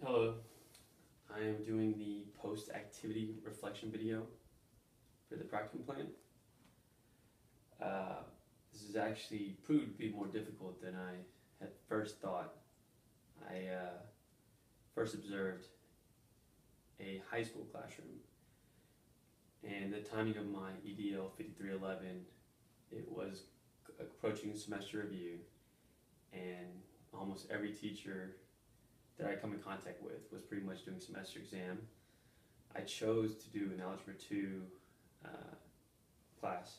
Hello, I am doing the post-activity reflection video for the practicum plan. This has actually proved to be more difficult than I had first thought. I first observed a high school classroom, and the timing of my EDL 5311, it was approaching semester review, and almost every teacher that I come in contact with was pretty much doing semester exam. I chose to do an Algebra 2 class,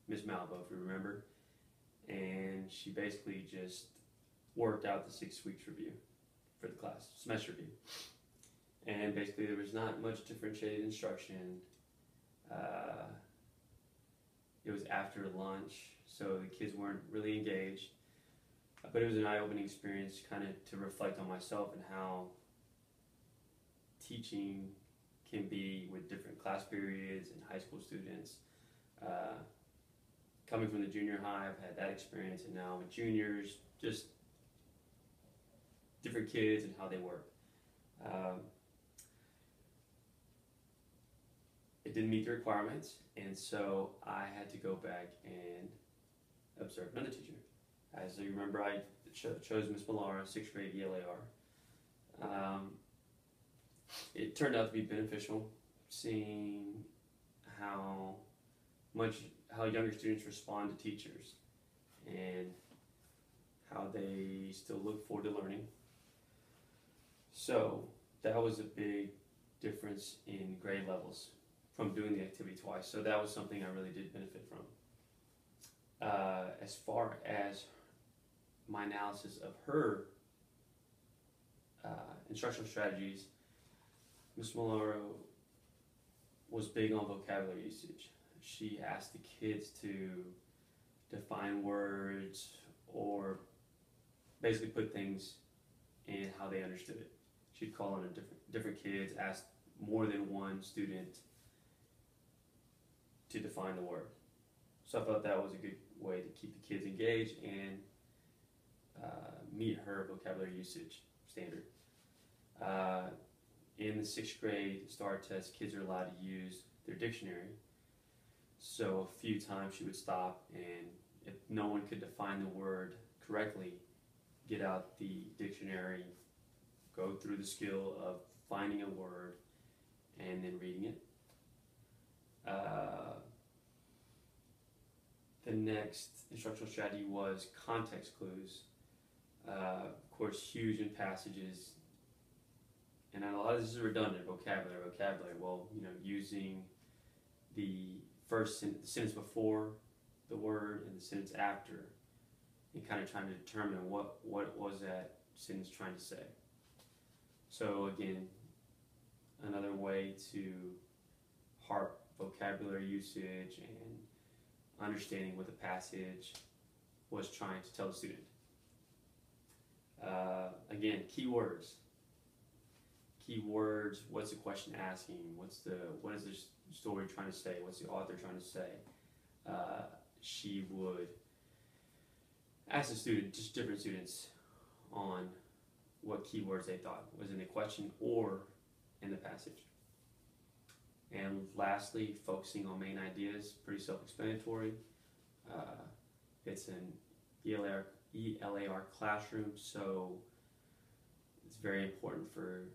Miss Malvo, if you remember, and she basically just worked out the 6 weeks review for the class, semester review. And basically there was not much differentiated instruction. It was after lunch, so the kids weren't really engaged. But it was an eye-opening experience kind of to reflect on myself and how teaching can be with different class periods and high school students. Coming from the junior high, I've had that experience, and now with juniors, just different kids and how they work. It didn't meet the requirements, and so I had to go back and observe another teacher. As you remember, I chose Miss Malara, 6th grade ELAR. It turned out to be beneficial, seeing how younger students respond to teachers and how they still look forward to learning. So that was a big difference in grade levels from doing the activity twice. So that was something I really did benefit from. As far as my analysis of her instructional strategies, Ms. Malaro was big on vocabulary usage. She asked the kids to define words or basically put things in how they understood it. She'd call on different kids, ask more than one student to define the word. So I thought that was a good way to keep the kids engaged and meet her vocabulary usage standard. In the 6th grade STAR test, kids are allowed to use their dictionary. So a few times she would stop, and if no one could define the word correctly, get out the dictionary, go through the skill of finding a word and then reading it. The next instructional strategy was context clues. Of course, huge in passages, and a lot of this is redundant, vocabulary. Well, using the sentence before the word and the sentence after, and kind of trying to determine what was that sentence trying to say. So again, another way to harp vocabulary usage and understanding what the passage was trying to tell the student. Again, keywords. Keywords, what's the question asking? What is the story trying to say? What's the author trying to say? She would ask the student, just different students, on what keywords they thought was in the question or in the passage. And lastly, focusing on main ideas, pretty self-explanatory. It's an ELAR classroom, so it's very important for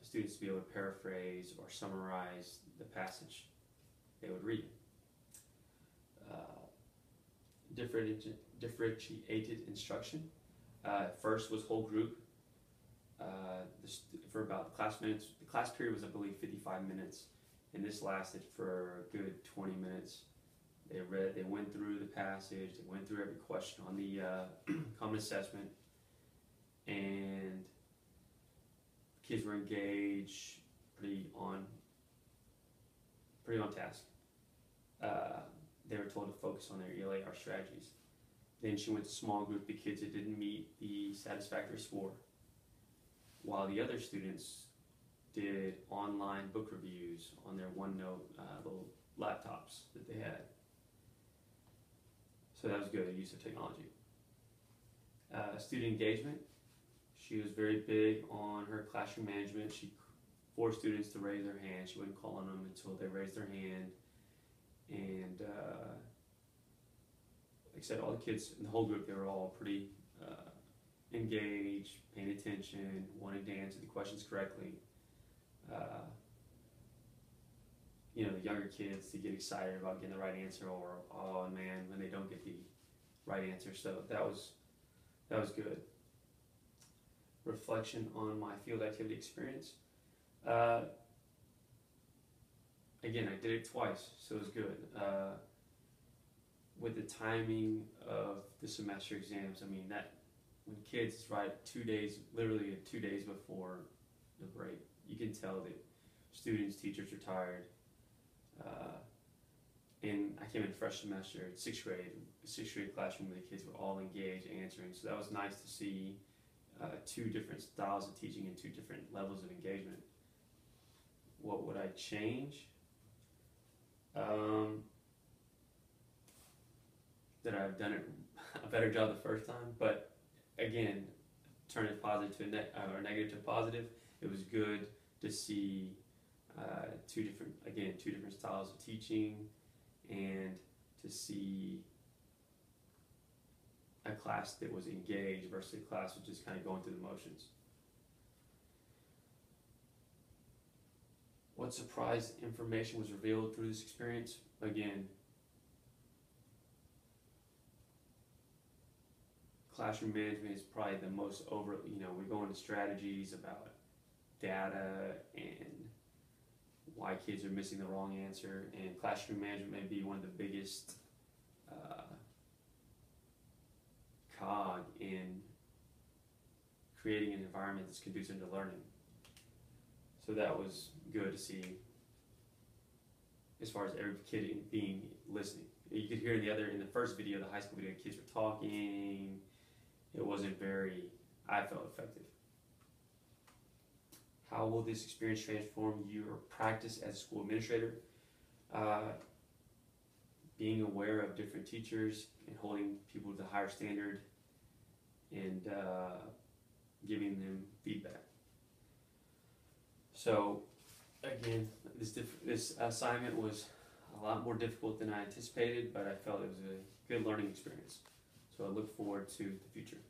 students to be able to paraphrase or summarize the passage they would read. Differentiated instruction. First was whole group. For about class minutes, the class period was, I believe, 55 minutes, and this lasted for a good 20 minutes. They went through the passage, they went through every question on the common assessment, and kids were engaged, pretty on task. They were told to focus on their ELAR strategies. Then she went to small group, the kids that didn't meet the satisfactory score, while the other students did online book reviews on their OneNote little laptops that they had. So that was good, use of technology. Student engagement. She She was very big on her classroom management. She forced students to raise their hand. She wouldn't call on them until they raised their hand. And like I said, all the kids in the whole group, they were all pretty engaged, paying attention, wanting to answer the questions correctly. You know, the younger kids to get excited about getting the right answer, or oh man, when they don't get the right answer. So that was good. Reflection on my field activity experience. Again, I did it twice, so it was good. With the timing of the semester exams, I mean, that when kids write 2 days, literally 2 days before the break, you can tell that students, teachers are tired. And I came in fresh semester, sixth grade classroom where the kids were all engaged answering. So that was nice to see two different styles of teaching and two different levels of engagement. What would I change? That I've done it a better job the first time, but again, turn it positive to or negative to positive. It was good to see two different styles of teaching, and to see a class that was engaged versus a class that was just kind of going through the motions. What surprise information was revealed through this experience? Again, classroom management is probably the most we go into strategies about data and why kids are missing the wrong answer, and classroom management may be one of the biggest cog in creating an environment that's conducive to learning. So that was good to see, as far as every kid being listening. You could hear in the first video, the high school video, kids were talking. It wasn't I felt effective. How will this experience transform your practice as a school administrator? Being aware of different teachers and holding people to the higher standard, and giving them feedback. So again, this assignment was a lot more difficult than I anticipated, but I felt it was a good learning experience. So I look forward to the future.